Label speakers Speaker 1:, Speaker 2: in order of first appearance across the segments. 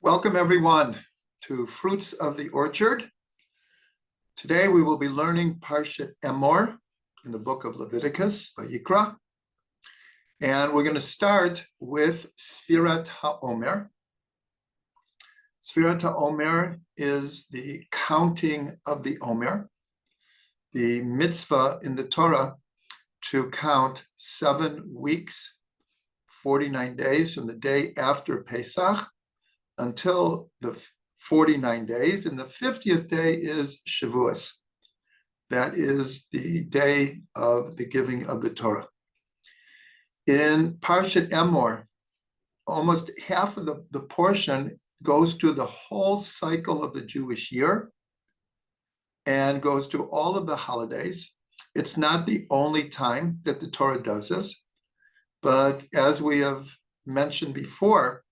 Speaker 1: Welcome everyone to Fruits of the Orchard. Today we will be learning Parshat Emor in the book of Leviticus, Vayikra. And we're going to start with Sfirat HaOmer. Sfirat HaOmer is the counting of the Omer, the mitzvah in the Torah to count 7 weeks, 49 days from the day after Pesach until the 49 days, and the 50th day is Shavuos. That is the day of the giving of the Torah. In Parshat Emor, almost half of the portion goes to the whole cycle of the Jewish year and goes to all of the holidays. It's not the only time that the Torah does this, but as we have mentioned before,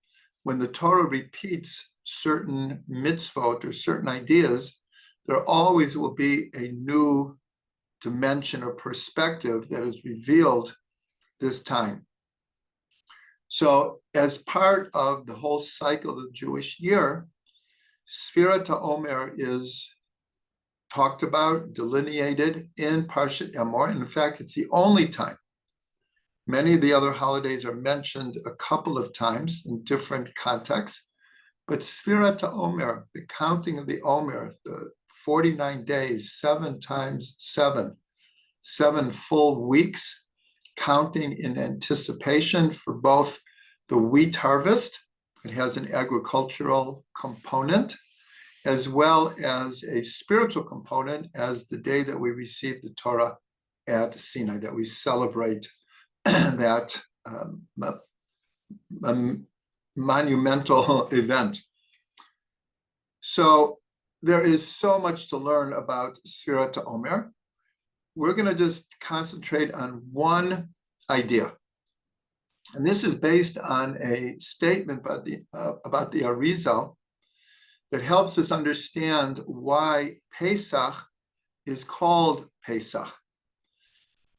Speaker 1: when the Torah repeats certain mitzvot or certain ideas, there always will be a new dimension or perspective that is revealed this time. So as part of the whole cycle of the Jewish year, Sfirat HaOmer is talked about, delineated in Parshat Emor. In fact, it's the only time. Many of the other holidays are mentioned a couple of times in different contexts, but Sfirat HaOmer, the counting of the Omer, the 49 days, 7 times 7, 7 full weeks, counting in anticipation for both the wheat harvest, it has an agricultural component, as well as a spiritual component as the day that we receive the Torah at Sinai, that we celebrate that monumental event. So there is so much to learn about Sfirat HaOmer. We're going to just concentrate on one idea. And this is based on a statement about the Arizal that helps us understand why Pesach is called Pesach.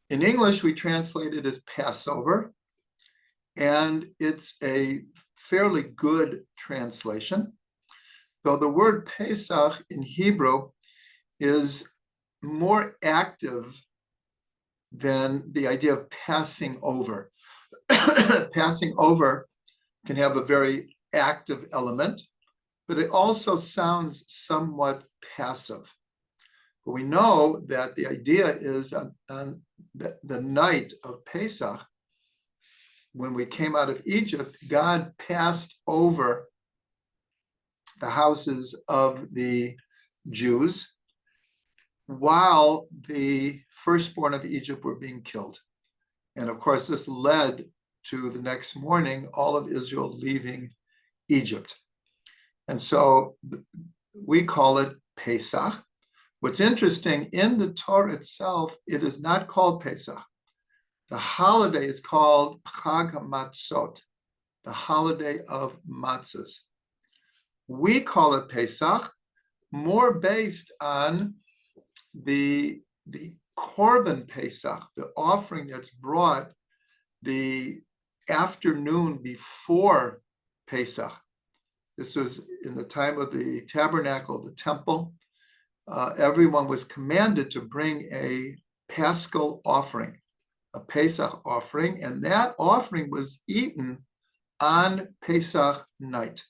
Speaker 1: In English, we translate it as Passover, and it's a fairly good translation, though the word Pesach in Hebrew is more active than the idea of passing over. Passing over can have a very active element, but it also sounds somewhat passive. But we know that the idea is on the night of Pesach, when we came out of Egypt, God passed over the houses of the Jews while the firstborn of Egypt were being killed. And of course, this led to the next morning, all of Israel leaving Egypt. And so we call it Pesach. What's interesting, in the Torah itself, it is not called Pesach. The holiday is called Chag HaMatzot, the holiday of matzahs. We call it Pesach, more based on the Korban Pesach, the offering that's brought the afternoon before Pesach. This was in the time of the tabernacle, the temple. Everyone was commanded to bring a paschal offering, a Pesach offering, and that offering was eaten on Pesach night.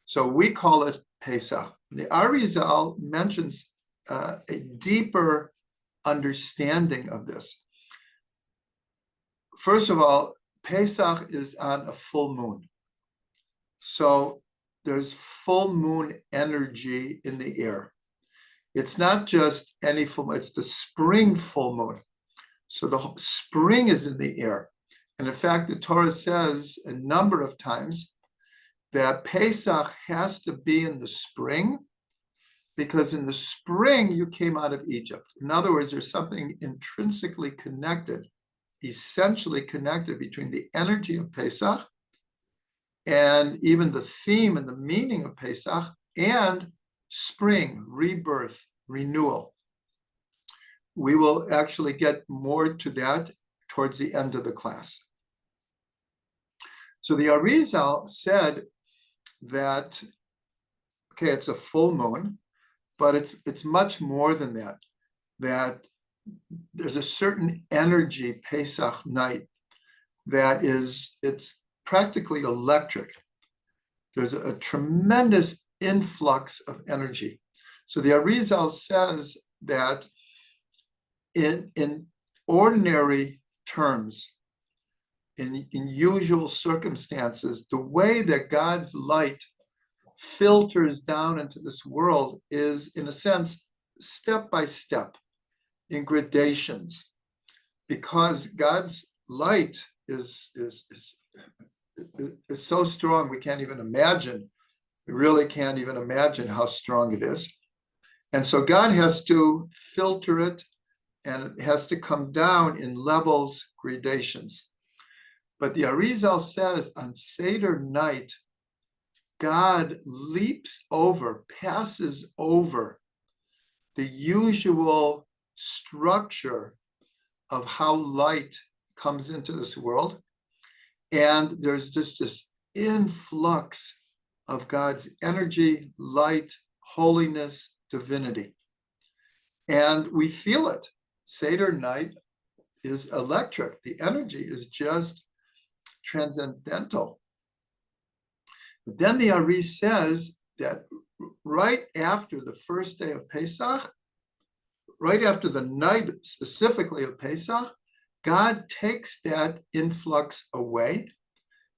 Speaker 1: So we call it Pesach. The Arizal mentions a deeper understanding of this. First of all, Pesach is on a full moon. So there's full moon energy in the air. It's not just any full moon, it's the spring full moon. So the spring is in the air. And in fact, the Torah says a number of times that Pesach has to be in the spring, because in the spring you came out of Egypt. In other words, there's something intrinsically connected, essentially connected between the energy of Pesach and even the theme and the meaning of Pesach and spring, rebirth, renewal. We will actually get more to that towards the end of the class. So the Arizal said that, okay, it's a full moon, but it's much more than that, that there's a certain energy Pesach night that it's practically electric. There's a tremendous influx of energy. So the Arizal says that in ordinary terms, in usual circumstances, the way that God's light filters down into this world is, in a sense, step by step, in gradations, because God's light is so strong we can't even imagine. We really can't even imagine how strong it is. And so God has to filter it, and it has to come down in levels, gradations. But the Arizal says on Seder night, God leaps over, passes over the usual structure of how light comes into this world. And there's just this influx of God's energy, light, holiness, divinity. And we feel it. Seder night is electric. The energy is just transcendental. But then the Ari says that right after the first day of Pesach, right after the night specifically of Pesach, God takes that influx away,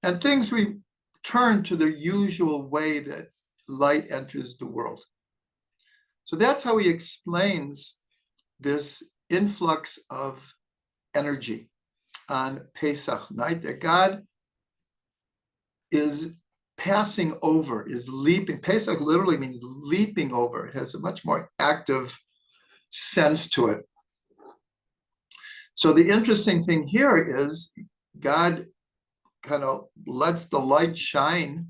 Speaker 1: and things return to their usual way that light enters the world. So that's how he explains this influx of energy on Pesach night, that God is passing over, is leaping. Pesach literally means leaping over. It has a much more active sense to it. So the interesting thing here is God kind of lets the light shine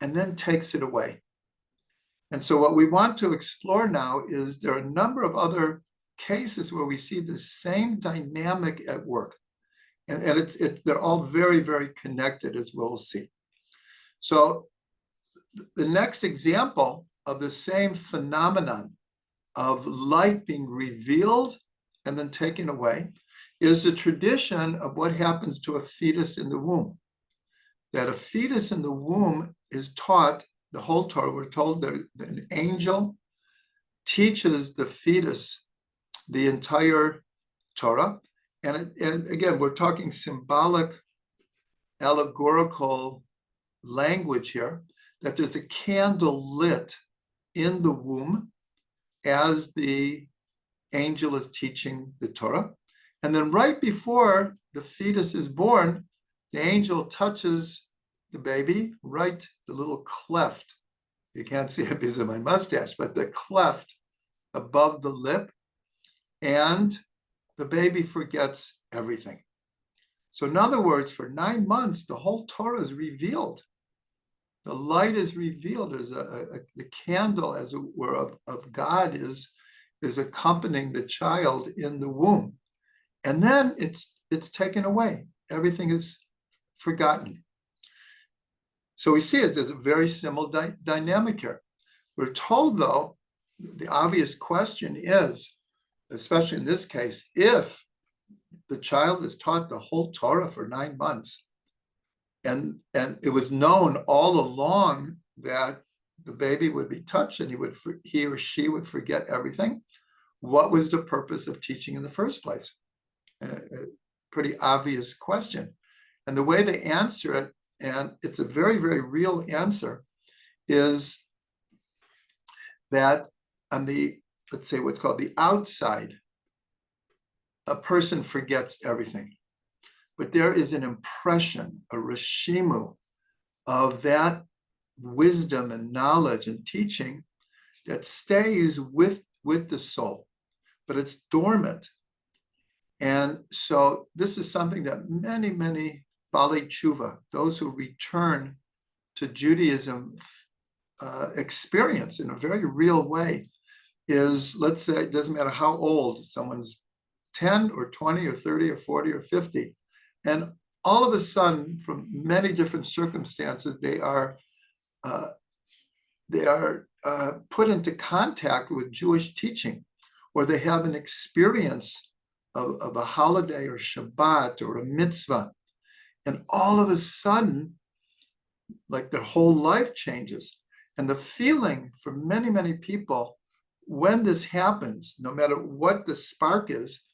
Speaker 1: and then takes it away. And so what we want to explore now is there are a number of other cases where we see the same dynamic at work. And they're all very, very connected, as we'll see. So the next example of the same phenomenon of light being revealed and then taken away is the tradition of what happens to a fetus in the womb. That a fetus in the womb is taught, the whole Torah, we're told that an angel teaches the fetus the entire Torah. And again, we're talking symbolic, allegorical language here, that there's a candle lit in the womb as the angel is teaching the Torah. And then right before the fetus is born, the angel touches the baby, right, the little cleft. You can't see it because of my mustache, but the cleft above the lip, and the baby forgets everything. So in other words, for 9 months, the whole Torah is revealed. The light is revealed. There's the candle, as it were, of God is accompanying the child in the womb. And then it's taken away. Everything is forgotten. So we see it. There's a very similar dynamic here. We're told, though, the obvious question is, especially in this case, if the child is taught the whole Torah for 9 months, and it was known all along that the baby would be touched and he or she would forget everything, what was the purpose of teaching in the first place? A pretty obvious question. And the way they answer it, and it's a very, very real answer, is that on the, let's say what's called the outside, a person forgets everything. But there is an impression, a reshimu of that wisdom and knowledge and teaching that stays with the soul, but it's dormant. And so this is something that many, many Balei Tshuva, those who return to Judaism, experience in a very real way. Is, let's say, it doesn't matter how old someone's, 10 or 20 or 30 or 40 or 50, and all of a sudden, from many different circumstances, they are they are put into contact with Jewish teaching, or they have an experience of a holiday or Shabbat or a mitzvah, and all of a sudden, like their whole life changes. And the feeling for many, many people when this happens, no matter what the spark is,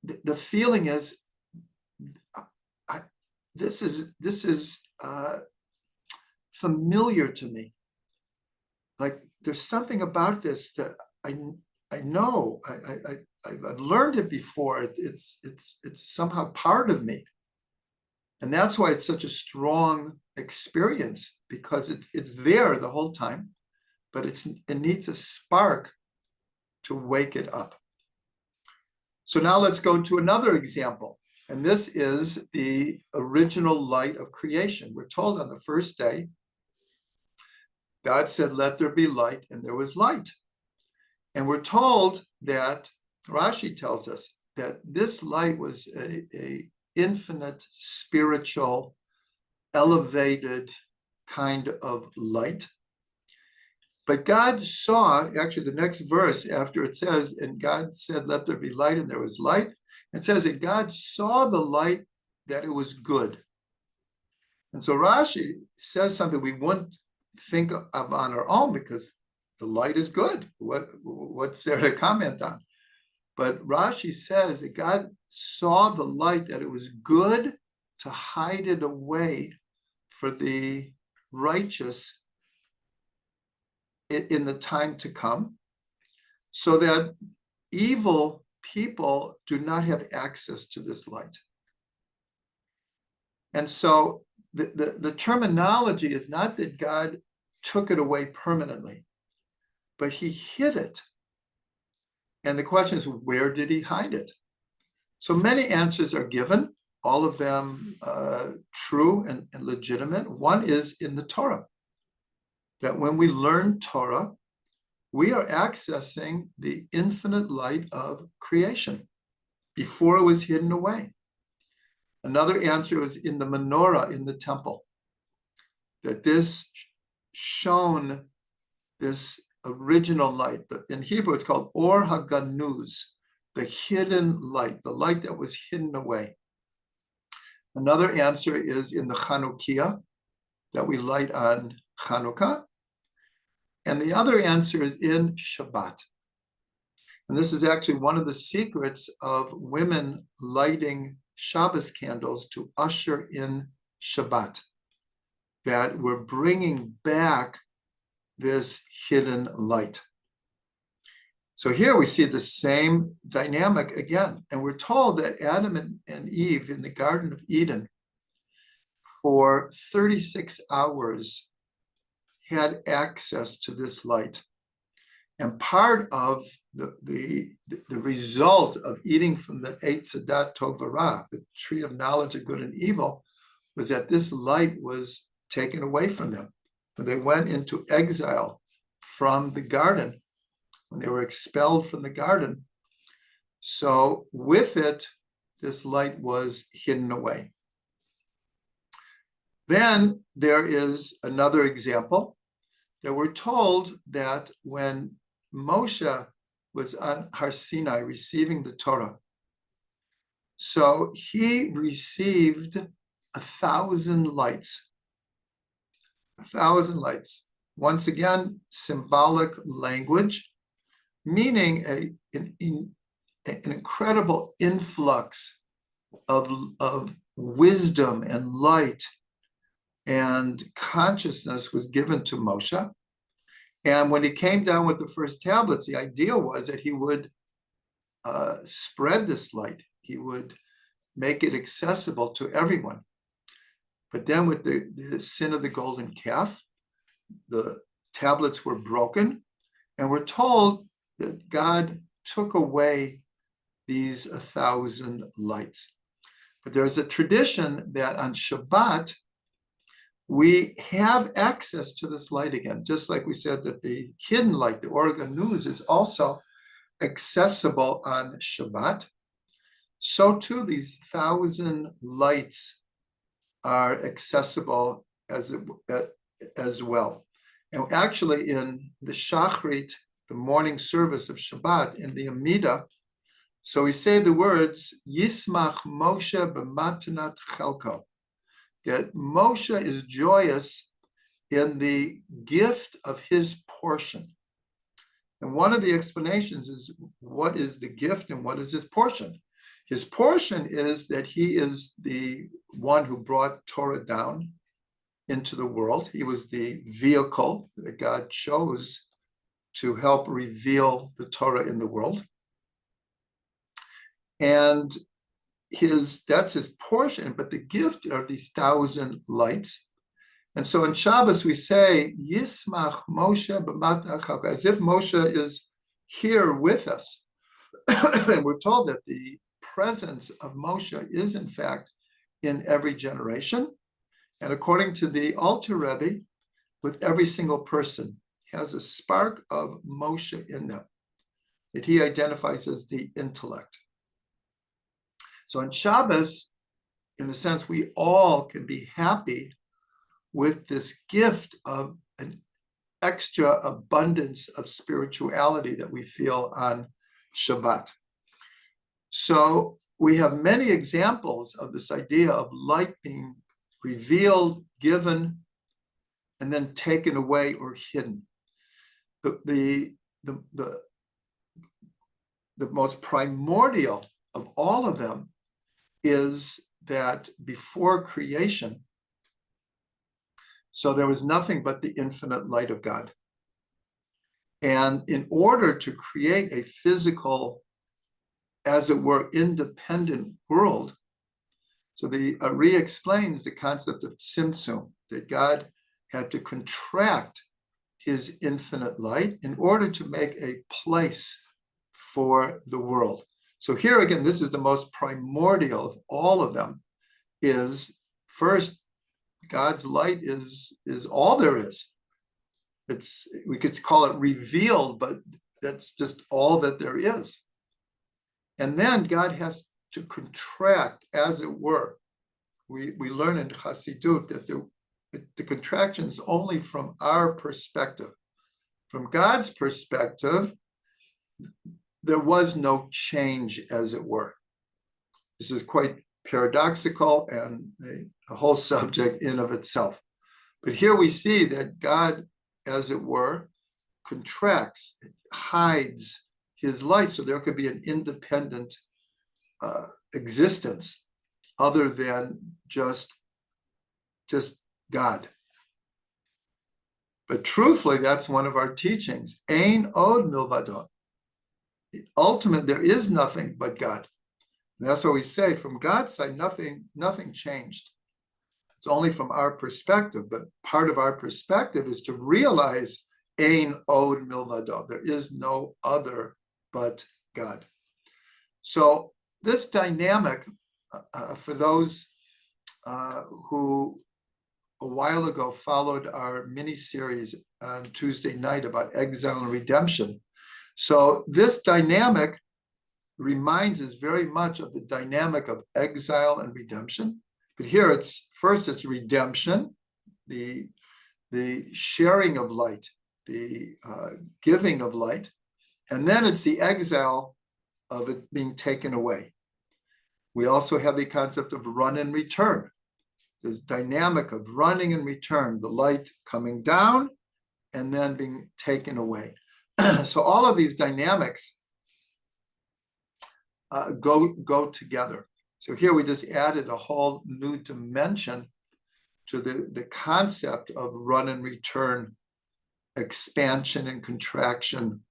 Speaker 1: the feeling is, this is familiar to me. Like there's something about this that I know, I've learned it before. It's somehow part of me. And that's why it's such a strong experience, because it's there the whole time, but it needs a spark to wake it up. So now let's go to another example. And this is the original light of creation. We're told on the first day, God said, let there be light, and there was light. And we're told that, Rashi tells us, that this light was a infinite, spiritual, elevated kind of light. But God saw, actually the next verse after it says, and God said, let there be light, and there was light. It says that God saw the light, that it was good. And so Rashi says something we wouldn't think of on our own, because the light is good. What's there to comment on? But Rashi says that God saw the light, that it was good to hide it away for the righteous in the time to come, so that evil people do not have access to this light. And so the terminology is not that God took it away permanently, but he hid it. And the question is, where did he hide it? So many answers are given, all of them true and legitimate. One is in the Torah, that when we learn Torah, we are accessing the infinite light of creation before it was hidden away. Another answer is in the menorah in the temple, that this shone, this original light. In Hebrew, it's called Or HaGanuz, the hidden light, the light that was hidden away. Another answer is in the Chanukiah, that we light on Chanukah. And the other answer is in Shabbat. And this is actually one of the secrets of women lighting Shabbos candles to usher in Shabbat, that we're bringing back this hidden light. So here we see the same dynamic again. And we're told that Adam and Eve in the Garden of Eden for 36 hours had access to this light. And part of the result of eating from the Eitz Hadat Tov V'Ra, the tree of knowledge of good and evil, was that this light was taken away from them. When they went into exile from the garden, when they were expelled from the garden, so with it, this light was hidden away. Then there is another example that we're told that when Moshe was on Har Sinai receiving the Torah, so he received 1,000 lights. 1,000 lights. Once again, symbolic language, meaning an incredible influx of wisdom and light and consciousness was given to Moshe. And when he came down with the first tablets, the idea was that he would spread this light. He would make it accessible to everyone. But then with the sin of the golden calf, the tablets were broken, and we're told that God took away these 1,000 lights. But there's a tradition that on Shabbat, we have access to this light again, just like we said that the hidden light, the Or HaGanuz, is also accessible on Shabbat. So too, these 1,000 lights are accessible as well. And actually in the Shachrit, the morning service of Shabbat, in the Amida, so we say the words, Yismach Moshe b'matanat chelko, that Moshe is joyous in the gift of his portion. And one of the explanations is, what is the gift and what is his portion? His portion is that he is the one who brought Torah down into the world. He was the vehicle that God chose to help reveal the Torah in the world. And that's his portion, but the gift are these 1,000 lights. And so in Shabbos we say, Yismach Moshe b'matanat chelko, as if Moshe is here with us. And we're told that the presence of Moshe is in fact in every generation. And according to the Alter Rebbe, with every single person has a spark of Moshe in them that he identifies as the intellect. So on Shabbos, in a sense, we all can be happy with this gift of an extra abundance of spirituality that we feel on Shabbat. So we have many examples of this idea of light being revealed, given, and then taken away or hidden. The most primordial of all of them is that before creation, so there was nothing but the infinite light of God. And in order to create a physical, as it were, independent world, so the Ari explains the concept of tzimtzum, that God had to contract his infinite light in order to make a place for the world. So here again, this is the most primordial of all of them, is first, God's light is all there is. We could call it revealed, but that's just all that there is. And then God has to contract, as it were. We learn in Chassidut that the contraction is only from our perspective. From God's perspective, there was no change, as it were. This is quite paradoxical and a whole subject in of itself. But here we see that God, as it were, contracts, hides his light, so there could be an independent existence other than just God. But truthfully, that's one of our teachings. Ein od milvado. Ultimate, there is nothing but God. And that's what we say. From God's side, nothing changed. It's only from our perspective. But part of our perspective is to realize ein od milvado. There is no other but God. So this dynamic, for those who a while ago followed our mini-series on Tuesday night about exile and redemption. So this dynamic reminds us very much of the dynamic of exile and redemption. But here it's redemption, the sharing of light, the giving of light, and then it's the exile of it being taken away. We also have the concept of run and return. This dynamic of running and return, the light coming down and then being taken away. So all of these dynamics go together. So here we just added a whole new dimension to the concept of run and return, expansion and contraction,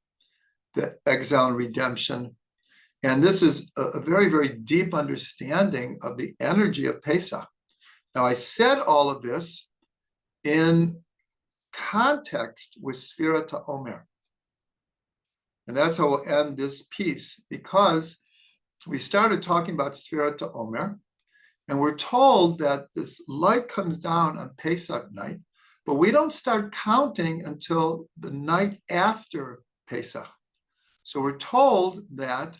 Speaker 1: the exile and redemption. And this is a very, very deep understanding of the energy of Pesach. Now, I said all of this in context with Sfira Omer. And that's how we'll end this piece, because we started talking about Sfira Omer, and we're told that this light comes down on Pesach night, but we don't start counting until the night after Pesach. So we're told that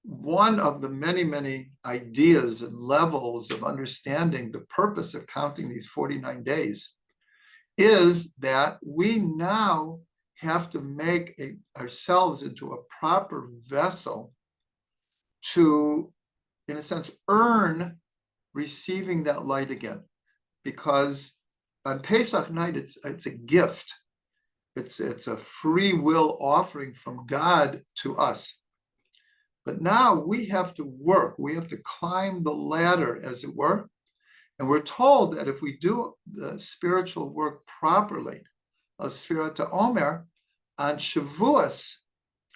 Speaker 1: one of the many, many ideas and levels of understanding the purpose of counting these 49 days is that we now have to make ourselves into a proper vessel to, in a sense, earn receiving that light again. Because on Pesach night, it's a gift. It's a free will offering from God to us. But now we have to work. We have to climb the ladder, as it were. And we're told that if we do the spiritual work properly, of Sfirat Omer, on Shavuos,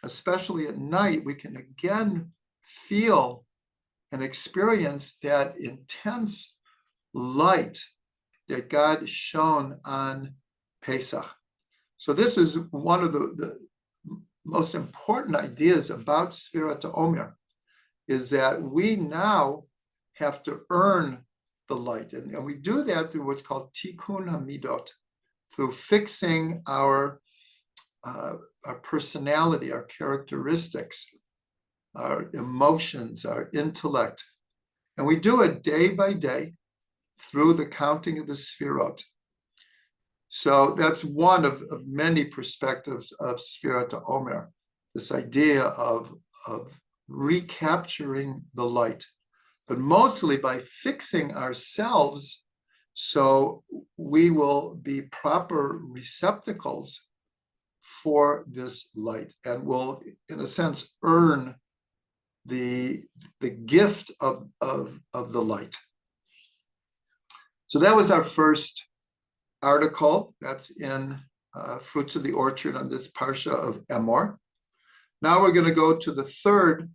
Speaker 1: especially at night, we can again feel and experience that intense light that God shone on Pesach. So this is one of the most important ideas about Sfirat Omer, is that we now have to earn the light. And we do that through what's called Tikkun HaMidot, through fixing our personality, our characteristics, our emotions, our intellect. And we do it day by day through the counting of the Sfirot. So that's one of many perspectives of Sfirat Omer, this idea of recapturing the light, but mostly by fixing ourselves so we will be proper receptacles for this light and will, in a sense, earn the gift of the light. So that was our first article. That's in Fruits of the Orchard on this Parsha of Emor. Now we're going to go to the third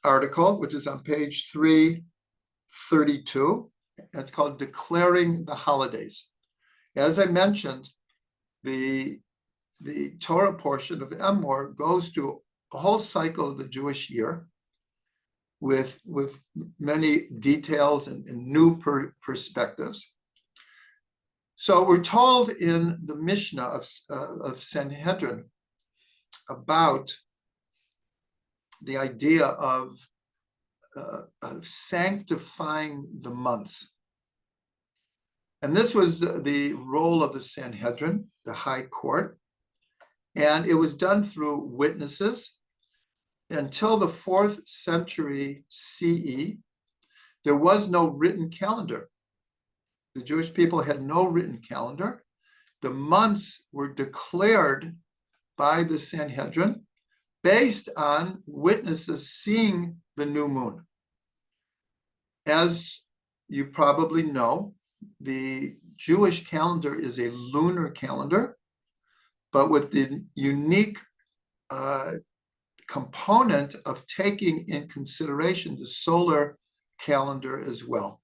Speaker 1: article, which is on page 332. It's called Declaring the Holidays. As I mentioned, the Torah portion of Emor goes through a whole cycle of the Jewish year with many details and new perspectives. So we're told in the Mishnah of Sanhedrin about the idea of sanctifying the months. And this was the role of the Sanhedrin, the high court. And it was done through witnesses. Until the 4th century CE, there was no written calendar. The Jewish people had no written calendar. The months were declared by the Sanhedrin based on witnesses seeing the new moon. As you probably know, the Jewish calendar is a lunar calendar, but with the unique component of taking in consideration the solar calendar as well.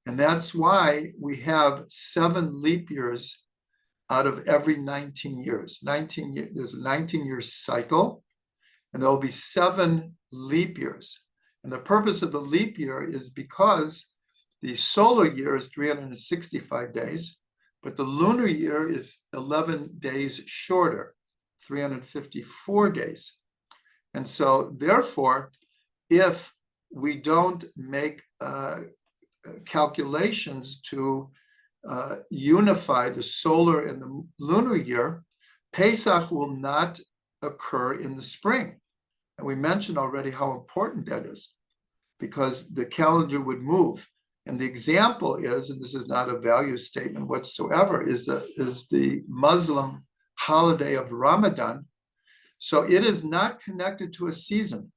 Speaker 1: And that's why we have 7 leap years out of every 19 years. There's a 19-year cycle, and there will be 7 leap years. And the purpose of the leap year is because the solar year is 365 days, but the lunar year is 11 days shorter, 354 days. And so therefore, if we don't make calculations to unify the solar and the lunar year, Pesach will not occur in the spring. And we mentioned already how important that is, because the calendar would move. And the example is, and this is not a value statement whatsoever, is the Muslim holiday of Ramadan. So it is not connected to a season.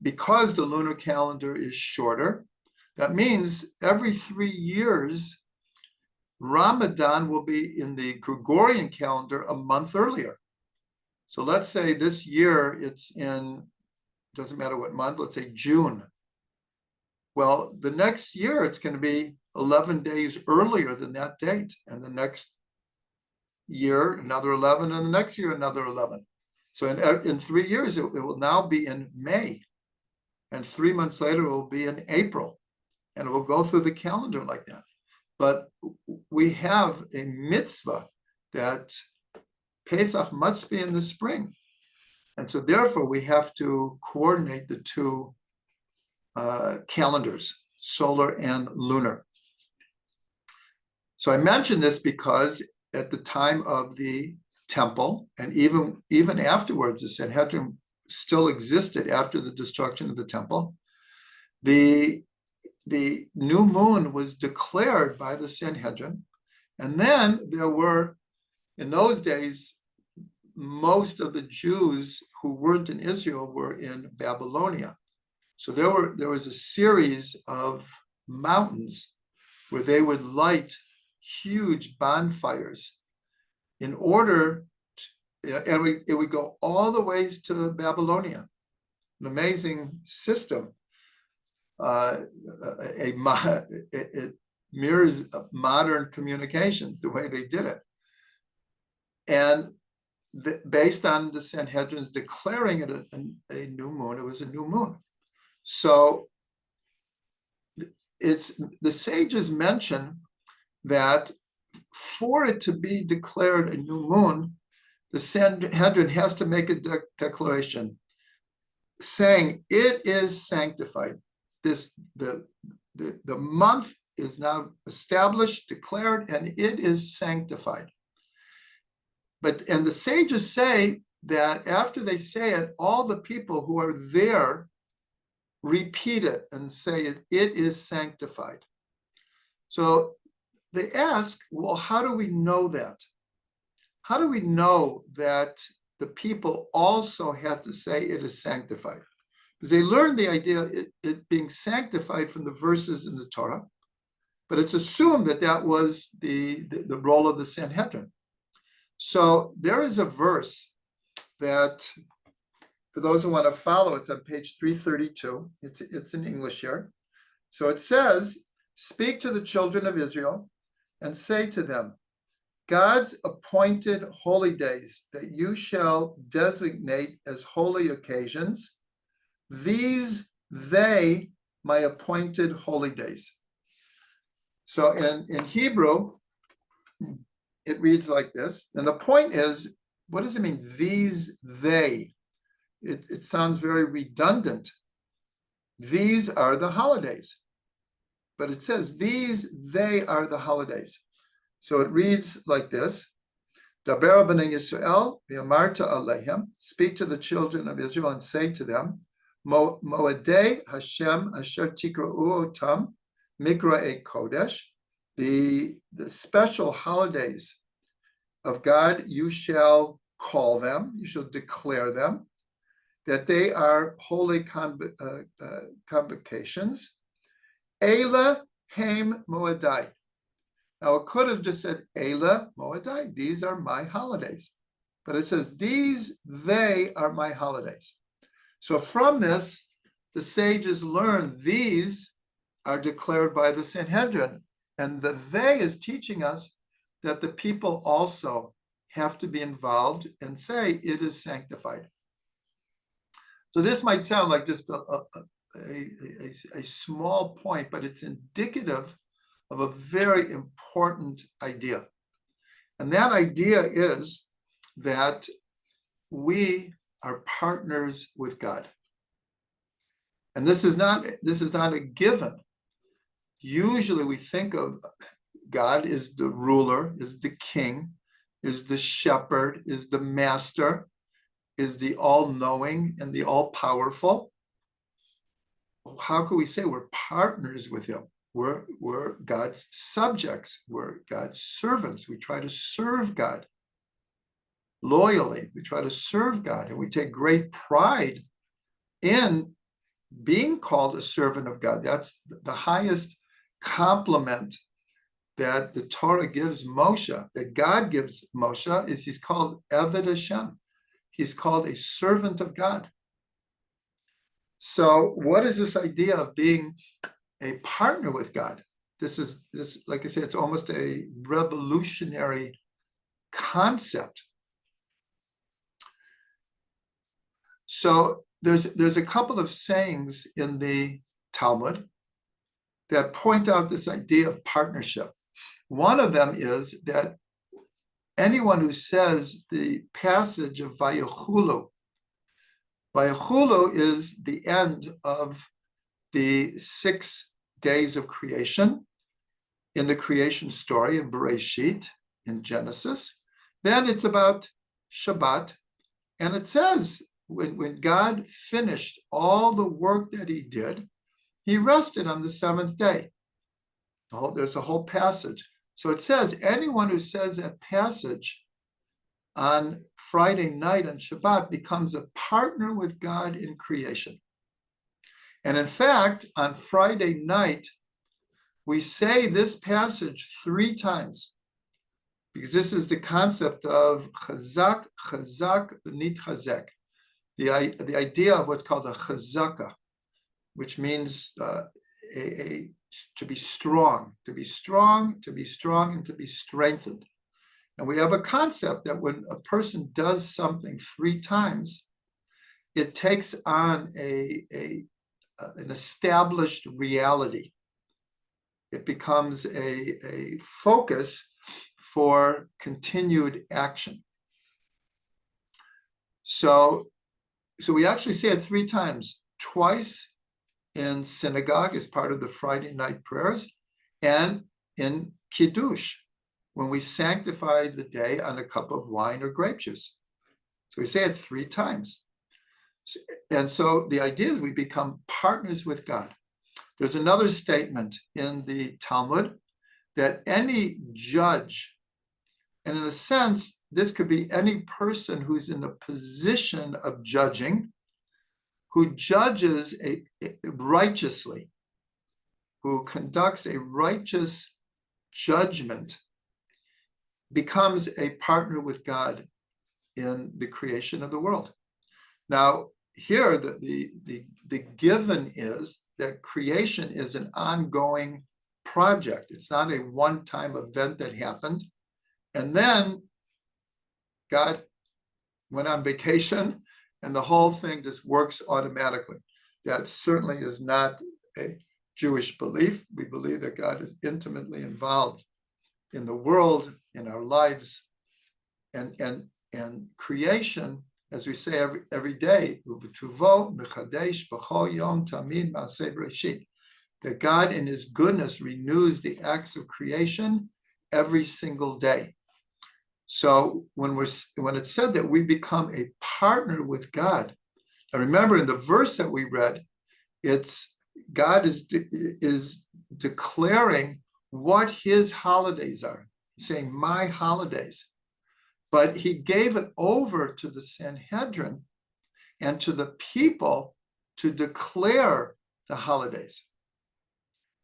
Speaker 1: Because the lunar calendar is shorter, that means every 3 years, Ramadan will be in the Gregorian calendar a month earlier. So let's say this year it's in, doesn't matter what month, let's say June. Well, the next year it's going to be 11 days earlier than that date. And the next year, another 11, and the next year, another 11. So in 3 years, it will now be in May. And 3 months later, it will be in April. And it will go through the calendar like that. But we have a mitzvah that Pesach must be in the spring. And so therefore, we have to coordinate the 2 calendars, solar and lunar. So I mention this because at the time of the temple, and even afterwards, the Sanhedrin still existed after the destruction of the temple. The new moon was declared by the Sanhedrin, and then there were, in those days, most of the Jews who weren't in Israel were in Babylonia. So there was a series of mountains where they would light huge bonfires in order to, and it would go all the ways to Babylonia. An amazing system. It mirrors modern communications, the way they did it. And based on the Sanhedrin's declaring it a new moon, it was a new moon. So the sages mention that for it to be declared a new moon, the Sanhedrin has to make a declaration saying it is sanctified. The month is now established, declared, and it is sanctified. And the sages say that after they say it, all the people who are there repeat it and say it is sanctified. So they ask, well, how do we know that? How do we know that the people also have to say it is sanctified? Because they learned the idea of it being sanctified from the verses in the Torah, but it's assumed that was the role of the Sanhedrin. So there is a verse that, for those who want to follow, it's on page 332. It's in English here. So it says, "Speak to the children of Israel and say to them, God's appointed holy days that you shall designate as holy occasions, they my appointed holy days." So in Hebrew, it reads like this. And the point is, what does it mean, they? It sounds very redundant. These are the holidays. But it says, they are the holidays. So it reads like this. Daber b'nei Yisrael v'amarta alehem. Speak to the children of Israel and say to them, Moedei Hashem asher tikra'u otam mikra'ei kodesh. The special holidays of God, you shall call them, you shall declare them, that they are holy convocations. Eila Haim Moedai. Now it could have just said Eila Moedai, these are my holidays. But it says, they are my holidays. So from this, the sages learn these are declared by the Sanhedrin. And the they is teaching us that the people also have to be involved and say it is sanctified. So this might sound like just a small point, but it's indicative of a very important idea. And that idea is that we are partners with God. And this is not a given. Usually we think of God as the ruler, is the king, is the shepherd, is the master, is the all-knowing and the all-powerful. How can we say we're partners with him? We're God's subjects. We're God's servants. We try to serve God loyally. We try to serve God, and we take great pride in being called a servant of God. That's the highest compliment that the Torah gives Moshe, that God gives Moshe, is he's called Eved Hashem. He's called a servant of God. So what is this idea of being a partner with God? This, like I said, it's almost a revolutionary concept. So there's a couple of sayings in the Talmud that point out this idea of partnership. One of them is that anyone who says the passage of Vayechulu is the end of the 6 days of creation. in the creation story in Bereshit, in Genesis. Then it's about Shabbat. And it says, when God finished all the work that he did, he rested on the seventh day. There's a whole passage. So it says, anyone who says that passage on Friday night on Shabbat becomes a partner with God in creation. And in fact, on Friday night, we say this passage 3 times, because this is the concept of chazak, chazak, nitchazek, the idea of what's called a chazaka, which means to be strong, to be strong, to be strong, and to be strengthened. And we have a concept that when a person does something 3 times, it takes on an established reality. It becomes a focus for continued action. So we actually say it 3 times, twice in synagogue as part of the Friday night prayers, and in Kiddush, when we sanctify the day on a cup of wine or grape juice. So we say it 3 times. And so the idea is we become partners with God. There's another statement in the Talmud that any judge, and in a sense, this could be any person who's in a position of judging, who judges righteously, who conducts a righteous judgment, becomes a partner with God in the creation of the world. Now, here, the given is that creation is an ongoing project. It's not a one-time event that happened, and then God went on vacation, and the whole thing just works automatically. That certainly is not a Jewish belief. We believe that God is intimately involved in the world, in our lives, and creation, as we say every day, that God in his goodness renews the acts of creation every single day. So when it's said that we become a partner with God, and remember in the verse that we read, it's God is declaring what his holidays are. He's saying, my holidays. But he gave it over to the Sanhedrin and to the people to declare the holidays.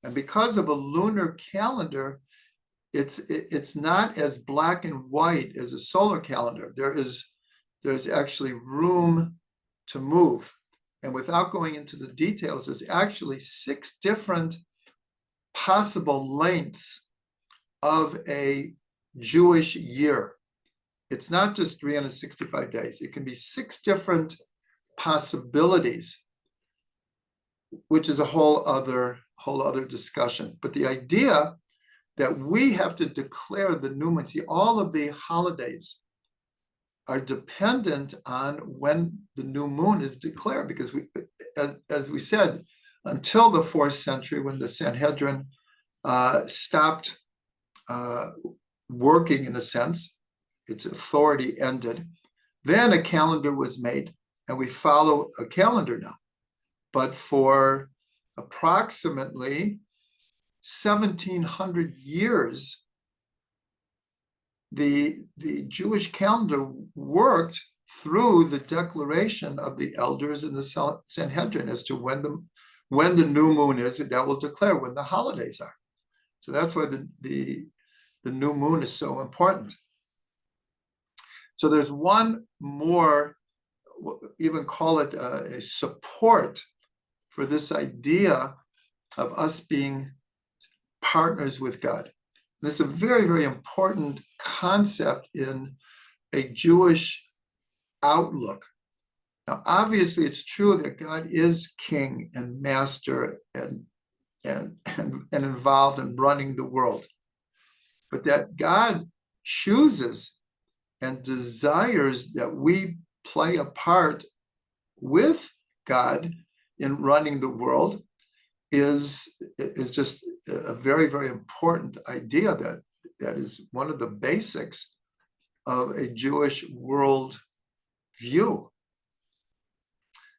Speaker 1: And because of a lunar calendar, it's not as black and white as a solar calendar. There's actually room to move. And without going into the details, there's actually 6 different possible lengths of a Jewish year. It's not just 365 days. It can be 6 different possibilities, which is a whole other discussion. But the idea that we have to declare the new moon. See, all of the holidays are dependent on when the new moon is declared, because we, as we said, until the 4th century, when the Sanhedrin stopped working, in a sense, its authority ended, then a calendar was made, and we follow a calendar now. But for approximately 1700 years, the Jewish calendar worked through the declaration of the elders in the Sanhedrin as to when the new moon is, that will declare when the holidays are. So that's why the new moon is so important. So there's one more, even call it a support for this idea of us being partners with God. This is a very, very important concept in a Jewish outlook. Now, obviously, it's true that God is king and master and involved in running the world, but that God chooses and desires that we play a part with God in running the world. is just a very, very important idea that is one of the basics of a Jewish world view.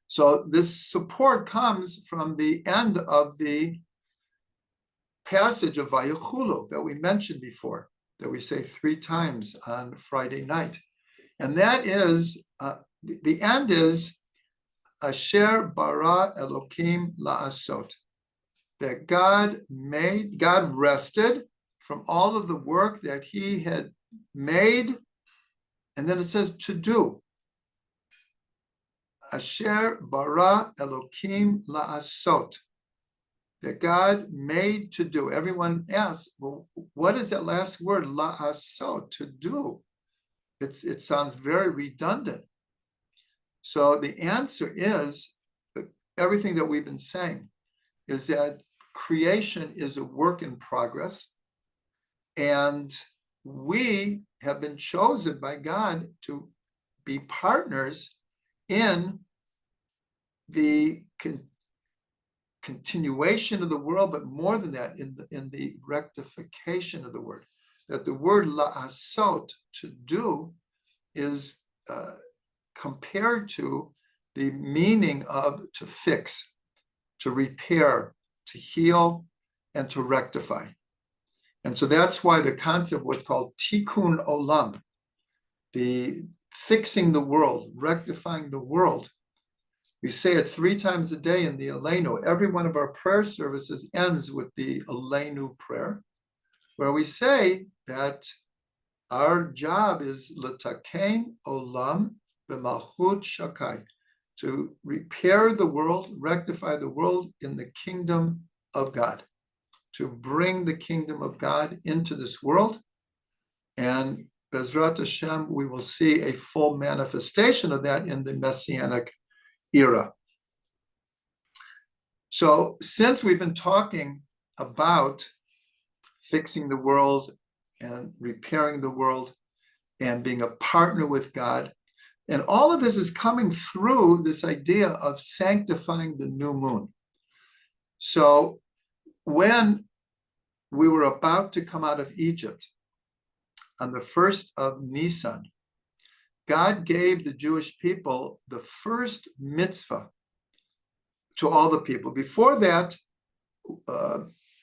Speaker 1: So this support comes from the end of the passage of Vayichulu that we mentioned before, that we say 3 times on Friday night. And that is, the end is, Asher bara Elokim la'asot, that God rested from all of the work that he had made. And then it says to do. Asher bara Elokim la'asot, that God made to do. Everyone asks, well, what is that last word, la'asot, to do? It sounds very redundant. So the answer is, everything that we've been saying is that creation is a work in progress, and we have been chosen by God to be partners in the continuation of the world, but more than that, in the rectification of the word. That the word la'asot, to do, is compared to the meaning of to fix, to repair, to heal, and to rectify. And so that's why the concept of what's called tikkun olam, the fixing the world, rectifying the world. We say it 3 times a day in the Aleinu. Every one of our prayer services ends with the Aleinu prayer, where we say that our job is letaken olam b'malchut shakai, to repair the world, rectify the world in the kingdom of God, to bring the kingdom of God into this world. And Bezrat Hashem, we will see a full manifestation of that in the Messianic era. So since we've been talking about fixing the world and repairing the world and being a partner with God, and all of this is coming through this idea of sanctifying the new moon. So when we were about to come out of Egypt on the 1st of Nisan, God gave the Jewish people the first mitzvah to all the people. Before that,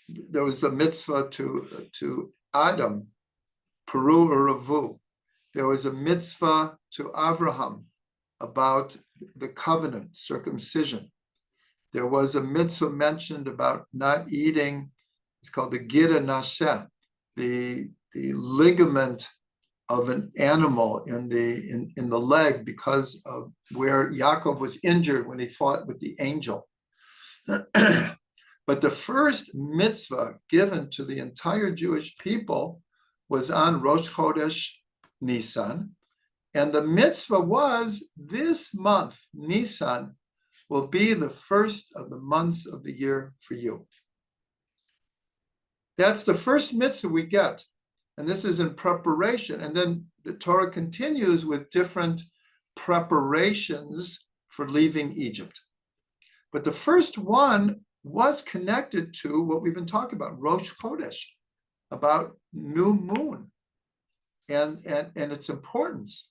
Speaker 1: there was a mitzvah to Adam, Peru or Ravu. There was a mitzvah to Avraham about the covenant, circumcision. There was a mitzvah mentioned about not eating, it's called the Gira Nasheh, the ligament of an animal in the leg because of where Yaakov was injured when he fought with the angel. But the first mitzvah given to the entire Jewish people was on Rosh Chodesh Nisan. And the mitzvah was, this month, Nisan, will be the first of the months of the year for you. That's the first mitzvah we get. And this is in preparation. And then the Torah continues with different preparations for leaving Egypt. But the first one was connected to what we've been talking about, Rosh Chodesh, about new moon and its importance.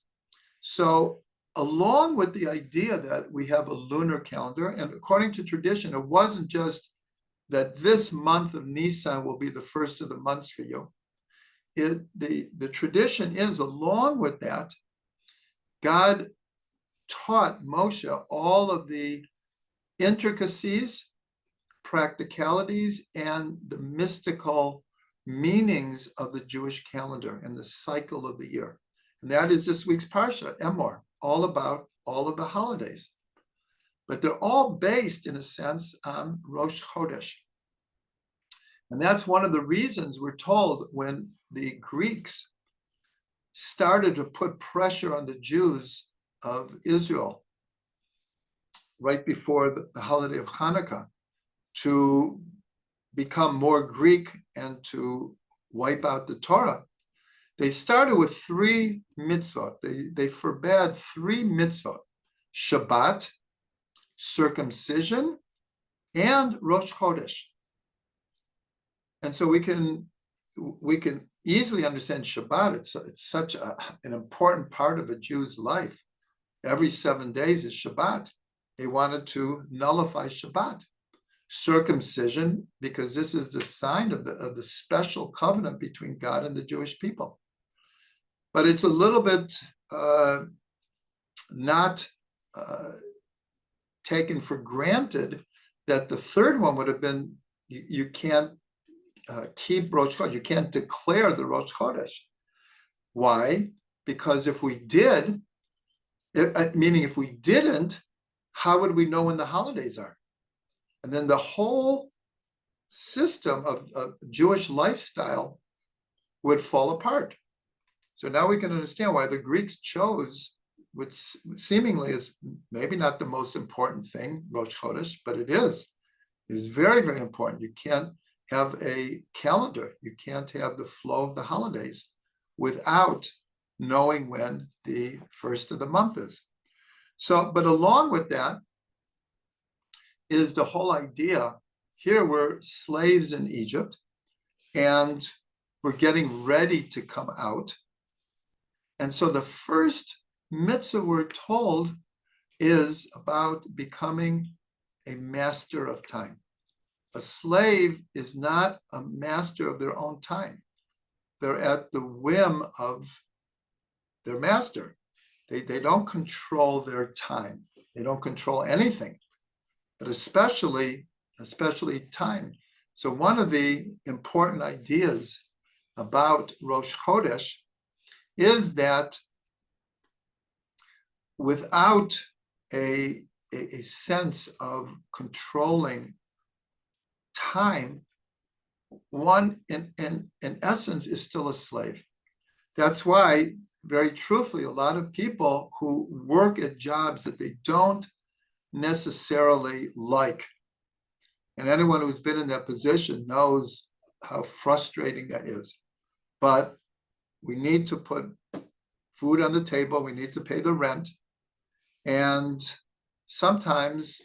Speaker 1: So along with the idea that we have a lunar calendar, and according to tradition, it wasn't just that this month of Nisan will be the first of the months for you. The tradition is, along with that, God taught Moshe all of the intricacies, practicalities, and the mystical meanings of the Jewish calendar and the cycle of the year. And that is this week's Parsha, Emor, all about all of the holidays. But they're all based, in a sense, on Rosh Chodesh. And that's one of the reasons we're told when the Greeks started to put pressure on the Jews of Israel right before the holiday of Hanukkah to become more Greek and to wipe out the Torah. They started with 3 mitzvot. They forbade 3 mitzvot: Shabbat, circumcision, and Rosh Chodesh. And so we can easily understand Shabbat. It's such an important part of a Jew's life. Every 7 days is Shabbat. They wanted to nullify Shabbat. Circumcision, because this is the sign of the special covenant between God and the Jewish people. But it's a little bit not taken for granted that the third one would have been, you can't keep Rosh Chodesh, you can't declare the Rosh Chodesh. Why? Because if we did, meaning if we didn't, how would we know when the holidays are? And then the whole system of Jewish lifestyle would fall apart. So now we can understand why the Greeks chose, which seemingly is maybe not the most important thing, Rosh Chodesh, but it is. It is very, very important. You can't have a calendar. You can't have the flow of the holidays without knowing when the first of the month is. So, but along with that is the whole idea. Here we're slaves in Egypt, and we're getting ready to come out. And so the first mitzvah we're told is about becoming a master of time. A slave is not a master of their own time. They're at the whim of their master. They don't control their time. They don't control anything, but especially time. So one of the important ideas about Rosh Chodesh is that without a sense of controlling time, one in essence is still a slave. That's why, very truthfully, a lot of people who work at jobs that they don't necessarily like, and anyone who's been in that position knows how frustrating that is. But we need to put food on the table, we need to pay the rent, and sometimes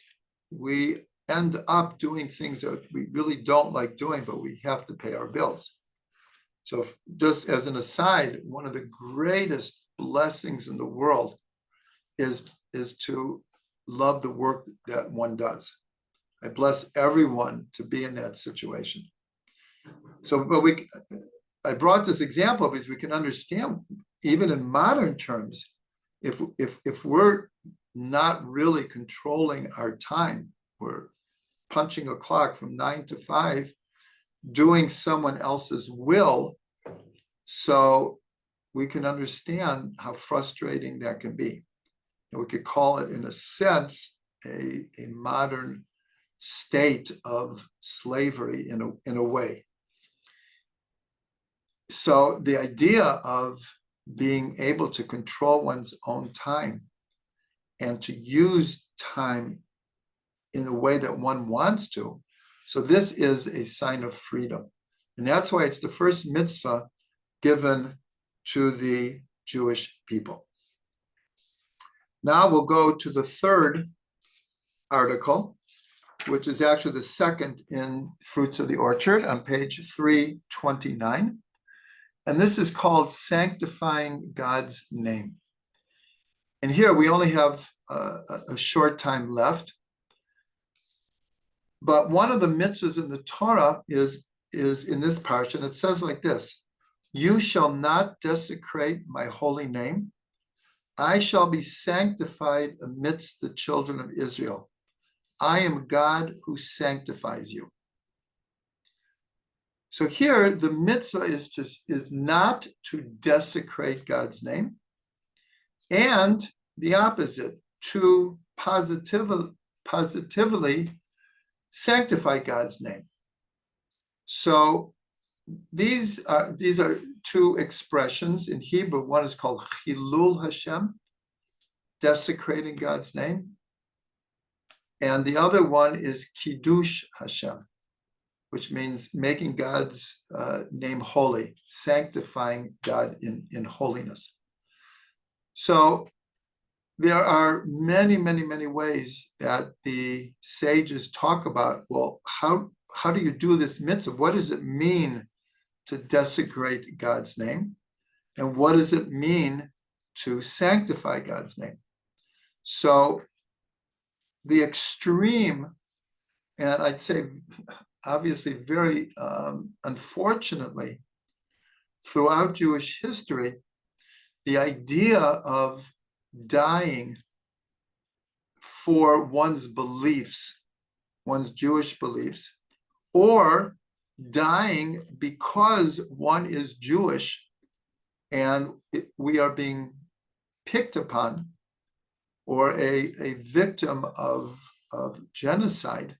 Speaker 1: we end up doing things that we really don't like doing, but we have to pay our bills. So just as an aside, one of the greatest blessings in the world is to love the work that one does. I bless everyone to be in that situation. So, but I brought this example because we can understand, even in modern terms, if we're not really controlling our time, we're punching a clock from 9 to 5, doing someone else's will, so we can understand how frustrating that can be. And we could call it, in a sense, a modern state of slavery in a way. So the idea of being able to control one's own time and to use time in the way that one wants to. So this is a sign of freedom. And that's why it's the first mitzvah given to the Jewish people. Now we'll go to the third article, which is actually the second in Fruits of the Orchard on page 329. And this is called Sanctifying God's Name. And here we only have a short time left. But one of the mitzvahs in the Torah is in this parsha, and it says like this: "You shall not desecrate my holy name. I shall be sanctified amidst the children of Israel. I am God who sanctifies you." So here the mitzvah is not to desecrate God's name, and the opposite, to positively sanctify God's name. So these are two expressions in Hebrew. One is called Chilul Hashem, desecrating God's name, and the other one is Kiddush Hashem, which means making God's name holy, sanctifying God in holiness. So there are many, many, many ways that the sages talk about, well, how do you do this mitzvah? What does it mean to desecrate God's name? And what does it mean to sanctify God's name? So the extreme, and I'd say obviously very unfortunately, throughout Jewish history, the idea of dying for one's beliefs, one's Jewish beliefs, or dying because one is Jewish and we are being picked upon or a victim of genocide.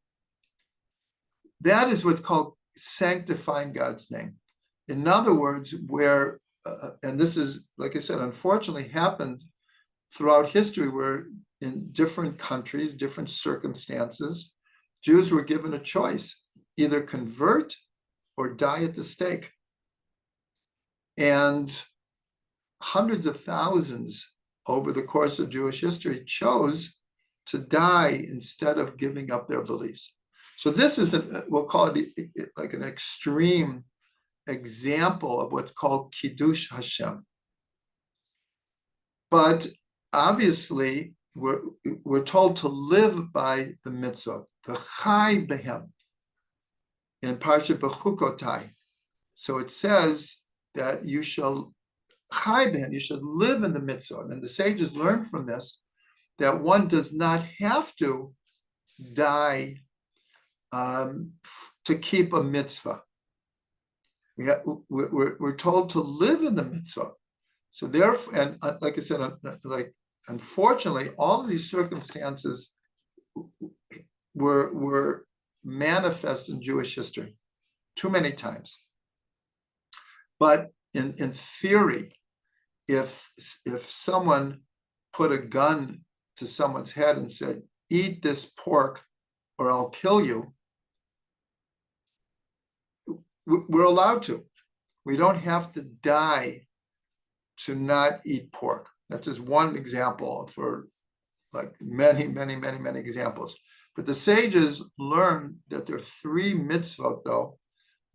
Speaker 1: That is what's called sanctifying God's name. In other words, where, and this is, like I said, unfortunately happened throughout history, where in different countries, different circumstances, Jews were given a choice, either convert or die at the stake. And hundreds of thousands over the course of Jewish history chose to die instead of giving up their beliefs. So this is, we'll call it like an extreme example of what's called Kiddush Hashem. But obviously, we're told to live by the mitzvah, the chai behem, in Parshat Bechukotai. So it says that you shall chai behem, you should live in the mitzvah. And the sages learned from this that one does not have to die to keep a mitzvah. We're told to live in the mitzvah. So therefore, and like I said, like unfortunately, all of these circumstances were manifest in Jewish history too many times. But in theory, if someone put a gun to someone's head and said, "Eat this pork or I'll kill you," we're allowed to. We don't have to die to not eat pork. That's just one example for like many, many, many, many examples. But the sages learned that there are 3 mitzvot, though,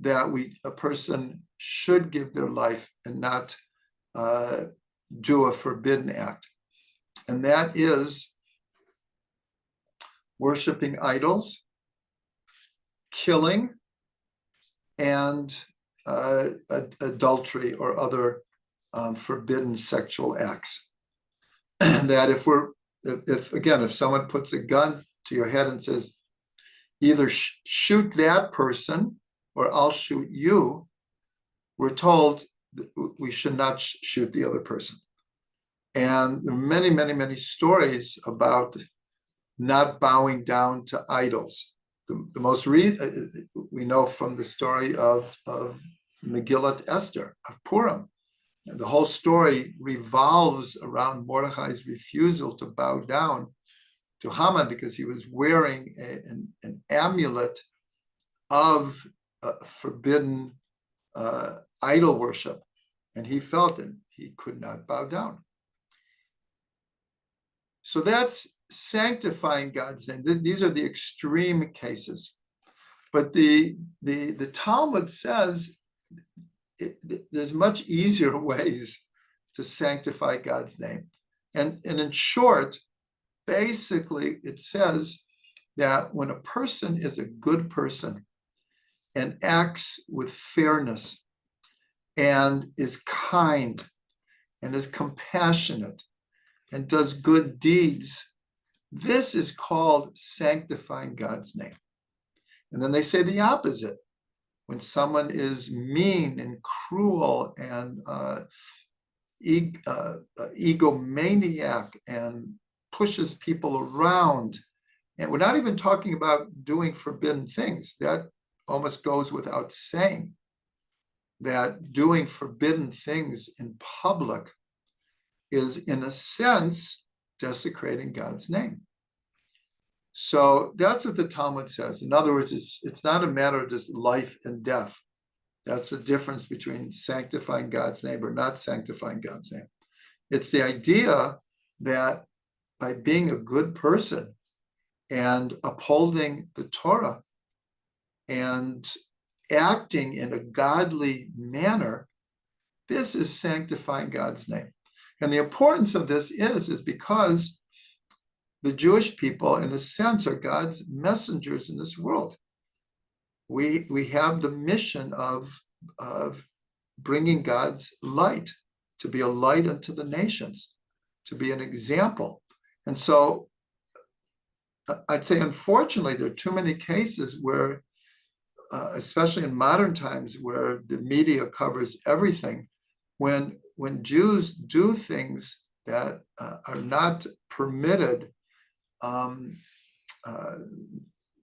Speaker 1: that a person should give their life and not do a forbidden act. And that is worshiping idols, killing, and adultery or other forbidden sexual acts. That if someone puts a gun to your head and says, either shoot that person or I'll shoot you, we're told that we should not shoot the other person. And there are many, many, many stories about not bowing down to idols. The most we know from the story of Megillat Esther, of Purim. And the whole story revolves around Mordechai's refusal to bow down to Haman because he was wearing an amulet of forbidden idol worship, and he felt that he could not bow down. So that's sanctifying God's name. These are the extreme cases. But the Talmud says there's much easier ways to sanctify God's name. And in short, basically, it says that when a person is a good person and acts with fairness and is kind and is compassionate and does good deeds, this is called sanctifying God's name. And then they say the opposite. When someone is mean and cruel and egomaniac and pushes people around, and we're not even talking about doing forbidden things. That almost goes without saying, that doing forbidden things in public is, in a sense, desecrating God's name. So that's what the Talmud says. In other words, it's not a matter of just life and death. That's the difference between sanctifying God's name or not sanctifying God's name. It's the idea that by being a good person and upholding the Torah and acting in a godly manner, this is sanctifying God's name. And the importance of this is because the Jewish people, in a sense, are God's messengers in this world. We have the mission of bringing God's light, to be a light unto the nations, to be an example. And so I'd say, unfortunately, there are too many cases where, especially in modern times, where the media covers everything, when Jews do things that are not permitted.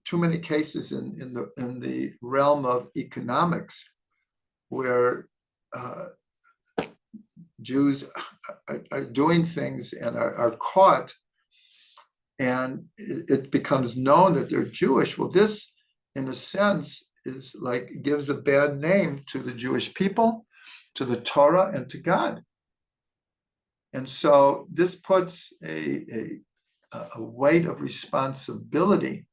Speaker 1: Too many cases in the realm of economics, where Jews are doing things and are caught, and it becomes known that they're Jewish. Well, this, in a sense, is like gives a bad name to the Jewish people, to the Torah, and to God. And so this puts a weight of responsibility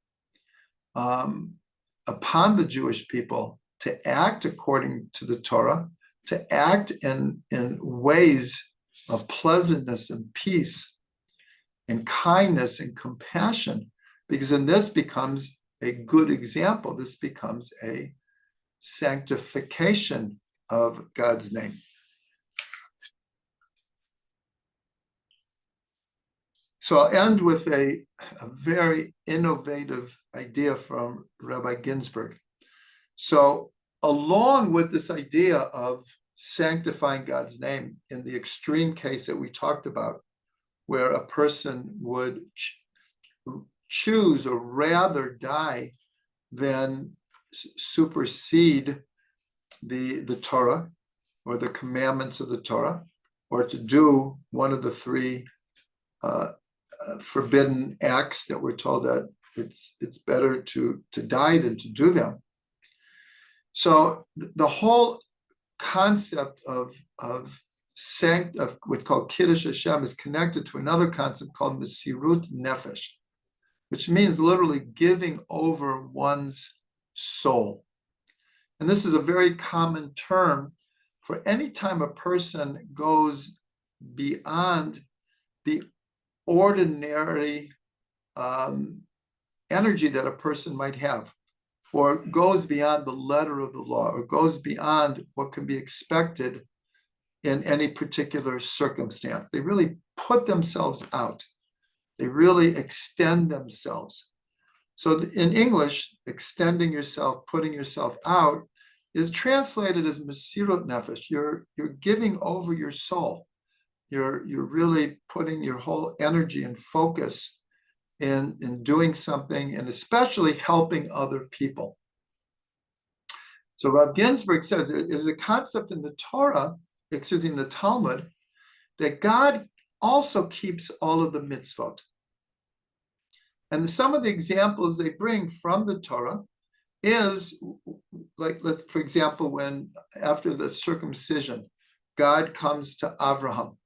Speaker 1: upon the Jewish people to act according to the Torah, to act in ways of pleasantness and peace and kindness and compassion, because then this becomes a good example. This becomes a sanctification of God's name. So I'll end with a very innovative idea from Rabbi Ginsburg. So along with this idea of sanctifying God's name, in the extreme case that we talked about, where a person would choose or rather die than supersede the Torah or the commandments of the Torah, or to do one of the three forbidden acts that we're told that it's better to die than to do them. So the whole concept of what's called Kiddush Hashem is connected to another concept called Mesirut Nefesh, which means literally giving over one's soul. And this is a very common term for any time a person goes beyond the ordinary energy that a person might have, or goes beyond the letter of the law, or goes beyond what can be expected in any particular circumstance. They really put themselves out. They really extend themselves. So in English, extending yourself, putting yourself out, is translated as Mesirut Nefesh. You're giving over your soul. You're really putting your whole energy and focus in doing something, and especially helping other people. So Rav Ginsburg says there's a concept in the Torah, in the Talmud, that God also keeps all of the mitzvot. And some of the examples they bring from the Torah is, like, for example, when after the circumcision, God comes to Abraham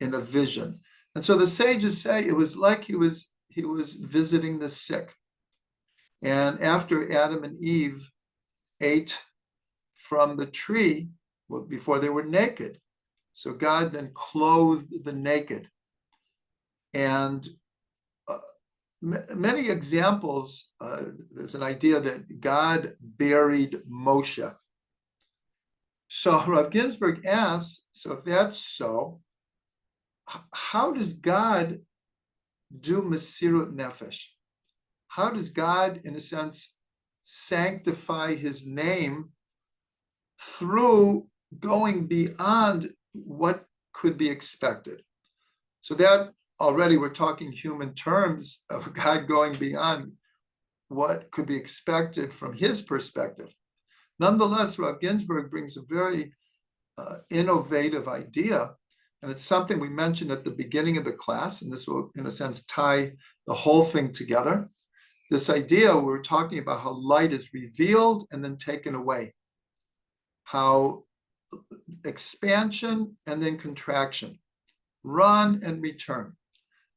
Speaker 1: in a vision. And so the sages say it was like he was visiting the sick. And after Adam and Eve ate from the tree, well, before they were naked, so God then clothed the naked. And many examples, there's an idea that God buried Moshe. So Rav Ginsburg asks, so if that's so, how does God do Mesirut Nefesh? How does God, in a sense, sanctify his name through going beyond what could be expected? So that already we're talking human terms of God going beyond what could be expected from his perspective. Nonetheless, Rav Ginsburg brings a very innovative idea, and it's something we mentioned at the beginning of the class, and this will, in a sense, tie the whole thing together. This idea, we're talking about how light is revealed and then taken away, how expansion and then contraction, run and return.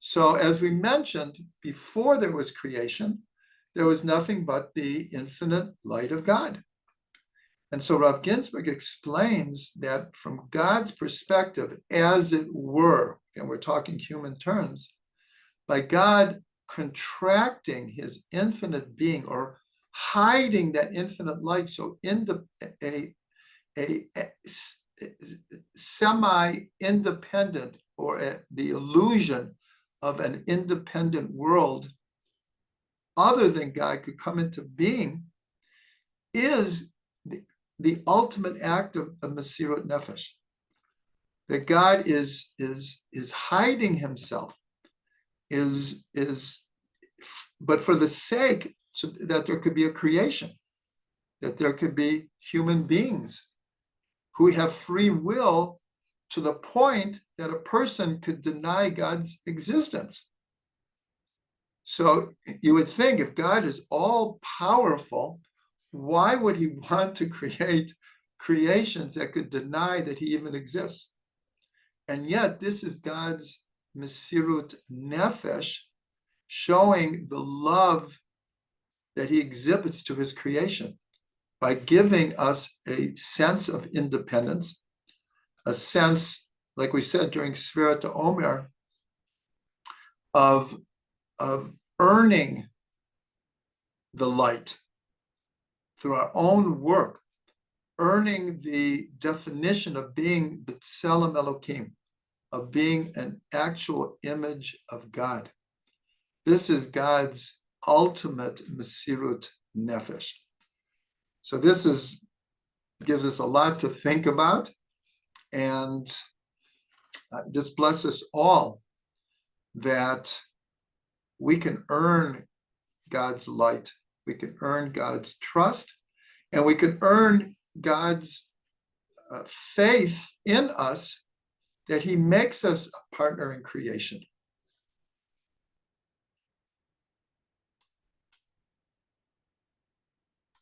Speaker 1: So as we mentioned, before there was creation, there was nothing but the infinite light of God. And so Rav Ginsburg explains that from God's perspective, as it were, and we're talking human terms, by God contracting his infinite being or hiding that infinite light, so a semi-independent or the illusion of an independent world other than God could come into being, is the ultimate act of Mesirut Nefesh. That God is hiding himself, but for the sake so that there could be a creation, that there could be human beings who have free will to the point that a person could deny God's existence. So you would think if God is all powerful, why would he want to create creations that could deny that he even exists? And yet this is God's Mesirut Nefesh, showing the love that he exhibits to his creation by giving us a sense of independence, a sense, like we said during Sfirat Omer, of earning the light through our own work, earning the definition of being B'Tselem Elokim, of being an actual image of God. This is God's ultimate Mesirut Nefesh. So this gives us a lot to think about, and just bless us all that we can earn God's light, we can earn God's trust, and we can earn God's faith in us, that he makes us a partner in creation.